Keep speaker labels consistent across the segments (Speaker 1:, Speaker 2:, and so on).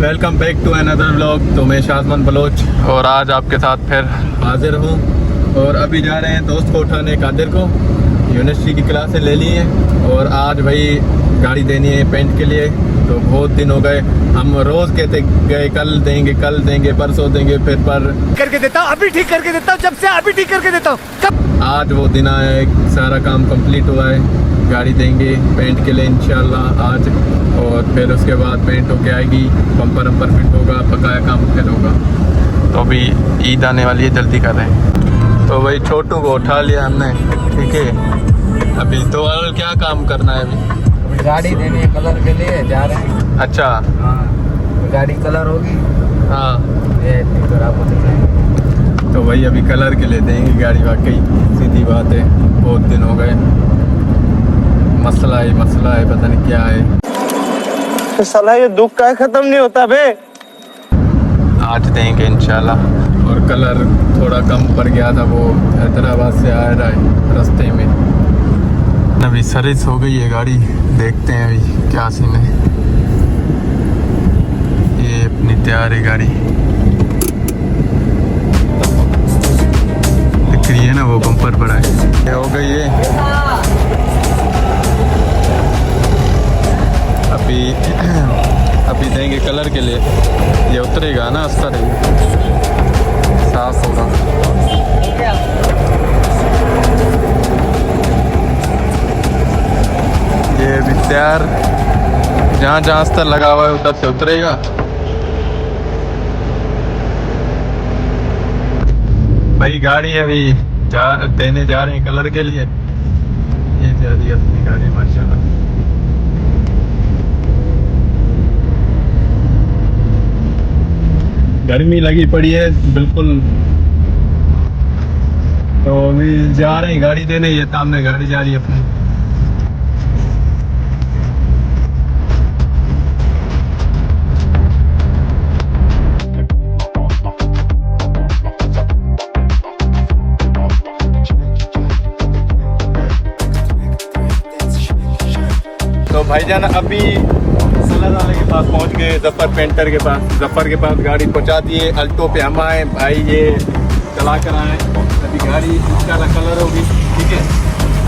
Speaker 1: Welcome back to another vlog. तो मैं शाजमन Bloch और आज आपके साथ फिर हाजिर हूँ। और अभी जा रहे हैं दोस्त को उठाने कादिर को, यूनिवर्सिटी की क्लासें ले ली हैं और आज भाई गाड़ी देनी है पेंट के लिए। तो बहुत दिन हो गए, हम रोज़ कहते गए कल देंगे परसों देंगे, फिर पर
Speaker 2: करके देता हूँ, अभी ठीक करके देता हूँ, जब से अभी ठीक करके देता हूँ। कब
Speaker 1: आज वो दिन आया, सारा काम कंप्लीट हुआ है। गाड़ी देंगे पेंट के लिए इंशाल्लाह आज, और फिर उसके बाद पेंट होके आएगी, बम्पर वम्पर फिट होगा, पकाया काम फिर होगा। तो अभी ईद आने वाली है, जल्दी कर रहे हैं। तो भाई छोटू को उठा लिया हमने, ठीक है। अभी तो और क्या काम करना है? अभी
Speaker 2: गाड़ी देनी है कलर के लिए, जा रहे हैं।
Speaker 1: अच्छा
Speaker 2: हाँ, गाड़ी कलर होगी।
Speaker 1: हाँ,
Speaker 2: ये खराब हो जाएगी।
Speaker 1: तो भाई अभी कलर के लिए देंगे गाड़ी। वाकई सीधी बात है, बहुत दिन हो गए। मसला है, पता नहीं क्या है।
Speaker 2: साला ये दुख का खत्म नहीं होता बे।
Speaker 1: आज देंगे इंशाल्लाह। और कलर थोड़ा कम पड़ गया था, वो हैदराबाद से आ रहा है रास्ते में। अभी सर्विस हो गई है गाड़ी, देखते हैं अभी क्या सीन है। ये अपनी तैयार है गाड़ी, दिख रही है ना, वो बम्पर पड़ा है। ये हो गई है अभी देंगे कलर के लिए। ये उतरेगा ना, अस्तर है, साफ होगा। ये अभी तैयार, जहाँ जहाँ अस्तर लगा हुआ है उधर से उतरेगा। भाई गाड़ी अभी देने जा रहे हैं कलर के लिए। ये जा रही है अपनी गाड़ी माशाल्लाह। गर्मी लगी पड़ी है बिल्कुल। तो अभी जा रहे हैं गाड़ी देने, ये सामने गाड़ी जा रही है अपनी। तो भाईजान अभी कलर वाले के पास पहुंच गए, जफर पेंटर के पास। जफर के पास गाड़ी पहुंचा दिए। अल्टो पे हम आए, भाई ये चला कर आए। अभी गाड़ी इंशाल्लाह कलर होगी, ठीक है।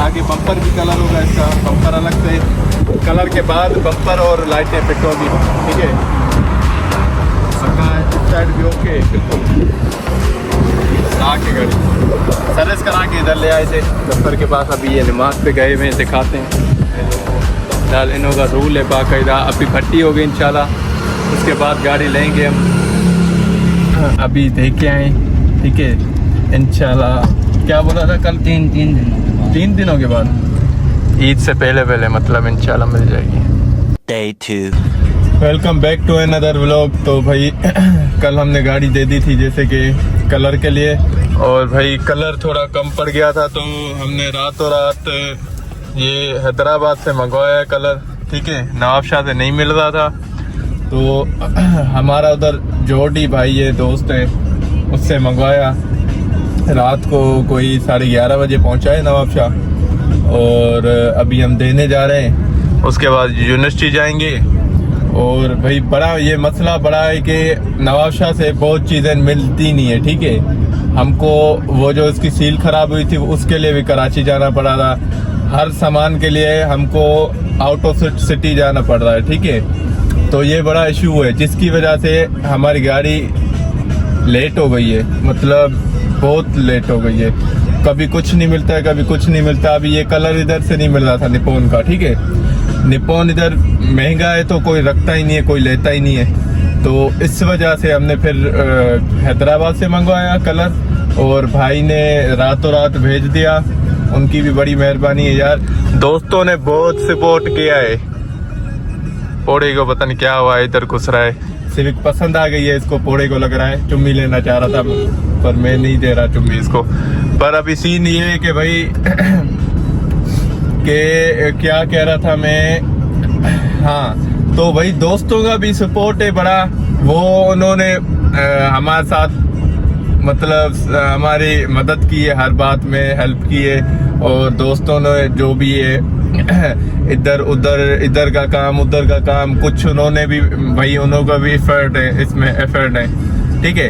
Speaker 1: आगे बम्पर भी कलर होगा, इसका बम्पर अलग से कलर के बाद बम्पर और लाइटें फिट होगी, ठीक है। साइड भी ओके बिल्कुल। आके गाड़ी सर्विस करा के इधर ले आए थे जफर के पास। अभी ये नमाज पे गए हुए, दिखाते हैं। दाल इनों का रूल है बाकायदा। अभी भट्टी हो गई इंशाल्लाह, उसके बाद गाड़ी लेंगे हम। अभी देख के आए, ठीक है इंशाल्लाह। क्या बोला था कल? तीन दिनों के बाद, ईद से पहले मतलब इंशाल्लाह मिल जाएगी।
Speaker 3: Day 2
Speaker 1: welcome back to another vlog. तो भाई कल हमने गाड़ी दे दी थी जैसे कि कलर के लिए, और भाई कलर थोड़ा कम पड़ गया था, तो हमने रातों रात ये हैदराबाद से मंगवाया कलर, ठीक है। नवाबशाह से नहीं मिल रहा था, तो हमारा उधर जोड़ी भाई ये दोस्त है, उससे मंगवाया। रात को कोई 11:30 बजे पहुंचा है नवाबशाह, और अभी हम देने जा रहे हैं। उसके बाद यूनिवर्सिटी जाएंगे। और भाई बड़ा ये मसला बड़ा है कि नवाबशाह से बहुत चीज़ें मिलती नहीं है, ठीक है। हमको वो जो इसकी सील खराब हुई थी उसके लिए भी कराची जाना पड़ा था। हर सामान के लिए हमको आउट ऑफ सिटी जाना पड़ रहा है, ठीक है। तो ये बड़ा इशू है, जिसकी वजह से हमारी गाड़ी लेट हो गई है, मतलब बहुत लेट हो गई है। कभी कुछ नहीं मिलता है, कभी कुछ नहीं मिलता। अभी ये कलर इधर से नहीं मिल रहा था निप्पॉन का, ठीक है। निप्पॉन इधर महंगा है तो कोई रखता ही नहीं है, कोई लेता ही नहीं है। तो इस वजह से हमने फिर हैदराबाद से मंगवाया कलर, और भाई ने रातों रात भेज दिया। उनकी भी बड़ी मेहरबानी है यार, दोस्तों ने बहुत सपोर्ट किया है। पोड़े को पता नहीं क्या हुआ है, इधर घुस रहा है। सिविक पसंद आ गई है इसको, पोड़े को लग रहा है चुम्मी लेना चाह रहा था, पर मैं नहीं दे रहा चुम्मी इसको। पर अभी सीन ये है कि भाई के क्या कह रहा था मैं, हाँ, तो भाई दोस्तों का भी सपोर्ट है बड़ा। वो उन्होंने हमारे साथ मतलब हमारी मदद की है, हर बात में हेल्प की है। और दोस्तों ने जो भी है इधर उधर, इधर का काम उधर का काम, कुछ उन्होंने भी भाई, उन्हों का भी एफर्ट है इसमें, एफर्ट है, ठीक है।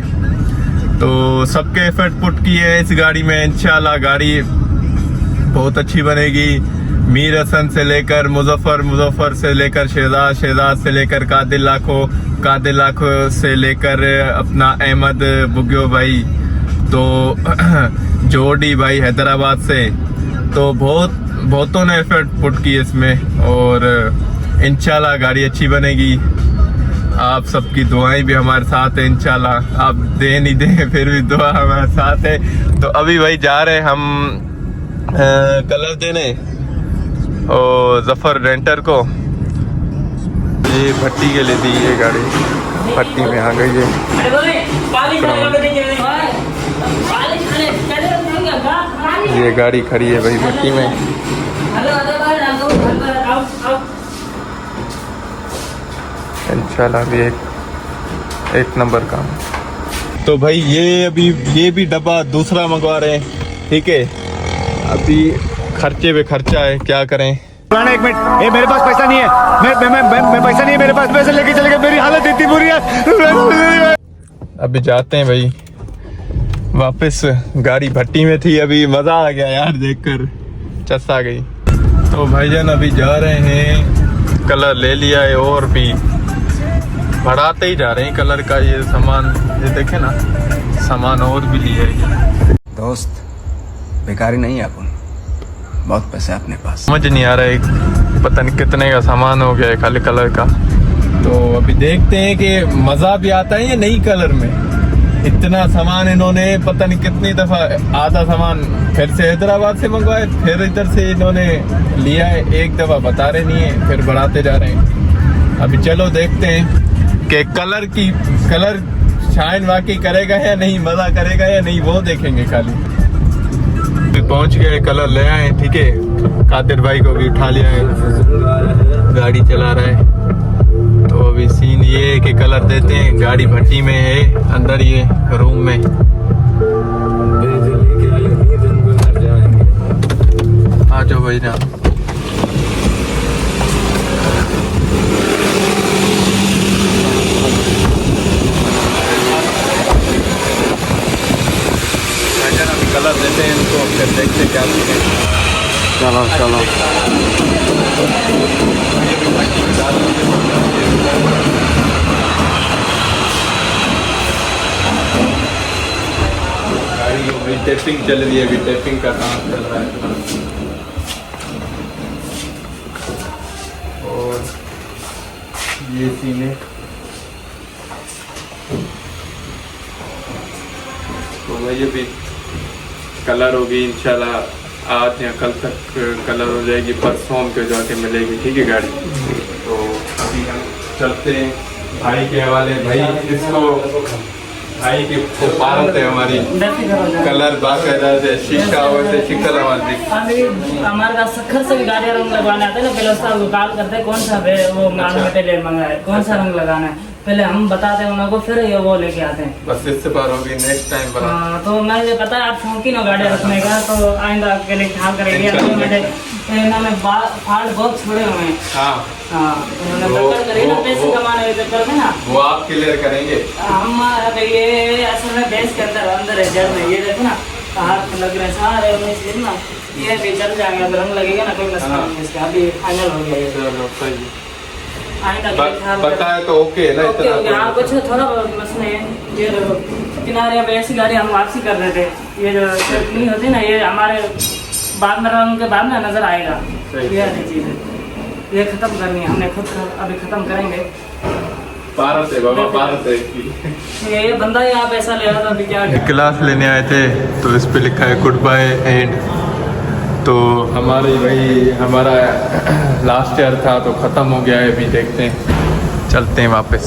Speaker 1: तो सबके एफर्ट पुट किए हैं इस गाड़ी में। इंशाल्लाह गाड़ी बहुत अच्छी बनेगी। मीर हसन से लेकर मुजफ्फर, मुजफ्फर से लेकर शहजाद, शहजाद से लेकर कादिल लाखो, कादिल लाखो से लेकर अपना अहमद बुग्यो भाई, तो जोडी भाई हैदराबाद से। तो बहुतों ने एफर्ट पुट की इसमें, और इंशाल्लाह गाड़ी अच्छी बनेगी। आप सबकी दुआएं भी हमारे साथ है इंशाल्लाह। आप दे नहीं दे फिर भी दुआ हमारे साथ है। तो अभी भाई जा रहे हैं हम कलर देने और जफर रेंटर को। ये भट्टी के लिए दी ये गाड़ी, भट्टी में आ गई है। ये गाड़ी खड़ी है भाई भट्टी में। इंशाल्लाह भी एक नंबर काम। तो भाई ये भी डब्बा दूसरा मंगवा रहे हैं, ठीक है। अभी खर्चे पे खर्चा है, क्या करें।
Speaker 2: एक मिनट, ये मेरे पास पैसा नहीं है, मैं पैसा नहीं है मेरे पास, पैसे लेके चले गए, मेरी हालत इतनी बुरी है।
Speaker 1: अभी जाते हैं भाई वापस। गाड़ी भट्टी में थी, अभी मजा आ गया यार देखकर, चस आ गई। तो भाईजान अभी जा रहे हैं, कलर ले लिया है और भी बढ़ाते ही जा रहे हैं कलर का। ये सामान, ये देखे ना, सामान और भी लिया है।
Speaker 4: दोस्त बेकारी नहीं है, अपन बहुत पैसा है अपने पास।
Speaker 1: समझ नहीं आ रहा है, पता नहीं कितने का सामान हो गया है खाली कलर का। तो अभी देखते हैं कि मजा भी आता है या नहीं कलर में। इतना सामान इन्होंने पता नहीं कितनी दफा, आधा सामान फिर से हैदराबाद से मंगवाए, फिर इधर से इन्होंने लिया है, एक दफा बता रहे नहीं है, फिर बढ़ाते जा रहे हैं। अभी चलो देखते हैं कि कलर शाइन वाकई करेगा या नहीं, मजा करेगा या नहीं, वो देखेंगे खाली। अभी पहुंच गए, कलर ले आए, ठीक है। कादिर भाई को भी उठा लिया है, गाड़ी चला रहा है। तो अभी सीन ये है कि कलर देते हैं, गाड़ी भट्टी में है अंदर, ये रूम में। आ जाओ भाई ना। कलर देते हैं इनको, फिर देखते क्या है।
Speaker 4: चलो चलो
Speaker 1: गाड़ी की अभी टेस्टिंग चल रही है, अभी टेस्टिंग का काम चल रहा है। और ये सीन है। तो भाई अभी कलर होगी इंशाल्लाह आज या कल तक कलर हो जाएगी, परसों के जाके मिलेगी, ठीक है गाड़ी। तो अभी हम चलते हैं भाई के हवाले। भाई इसको भाई की पारत है हमारी, कलर बाकायदा से शीशा वैसे शिकल हमारी।
Speaker 5: हमारे पास सखर से भी गाड़ी रंग लगवाने आते हैं ना, पहले उसका कॉल करते हैं कौन सा वो मटेरियल मंगाए, कौन सा रंग लगाना है, पहले हम बताते हैं उनको, फिर ये वो लेके आते हैं।
Speaker 1: बस इससे पार होगी, नेक्स्ट टाइम बना।
Speaker 5: तो मैं पता है आप शौकीन हो गाड़ी रखने का, तो आइंदा के लिए ख्याल करेंगे। फाल्ट बहुत छोड़े हुए हैं।
Speaker 1: हाँ
Speaker 5: उन्होंने करी ना पैसे कमाने के चक्कर में ना,
Speaker 1: वो आप क्लियर करेंगे।
Speaker 5: हम ये असल में देश के अंदर है जड़ में, ये देखो ना हाथ लग रहे सारे ना, ये भी चल जाएंगे, रंग लगेगा ना कोई मसला नहीं इसका। अभी फाइनल हो गया ये।
Speaker 1: चलो सही
Speaker 5: आइंदा
Speaker 1: बताए तो ओके है ना, इतना
Speaker 5: हाँ कुछ थोड़ा बहुत मसले है। ये देखो किनारे पे ऐसी गाड़ी हम वापसी कर रहे थे, ये जो नहीं होती ना, ये हमारे बाद में रंग के बाद में नजर आएगा। ये वाली चीज है, ये खत्म करनी है हमने खुद, अभी खत्म करेंगे।
Speaker 1: भारत है बाबा, भारत है।
Speaker 5: ये बंदा यहाँ पैसा ले रहा था, अभी क्या
Speaker 1: क्लास लेने आए थे, तो इस पे लिखा है गुड बाय एंड। तो हमारा लास्ट ईयर था तो ख़त्म हो गया है, अभी देखते हैं, चलते हैं वापस।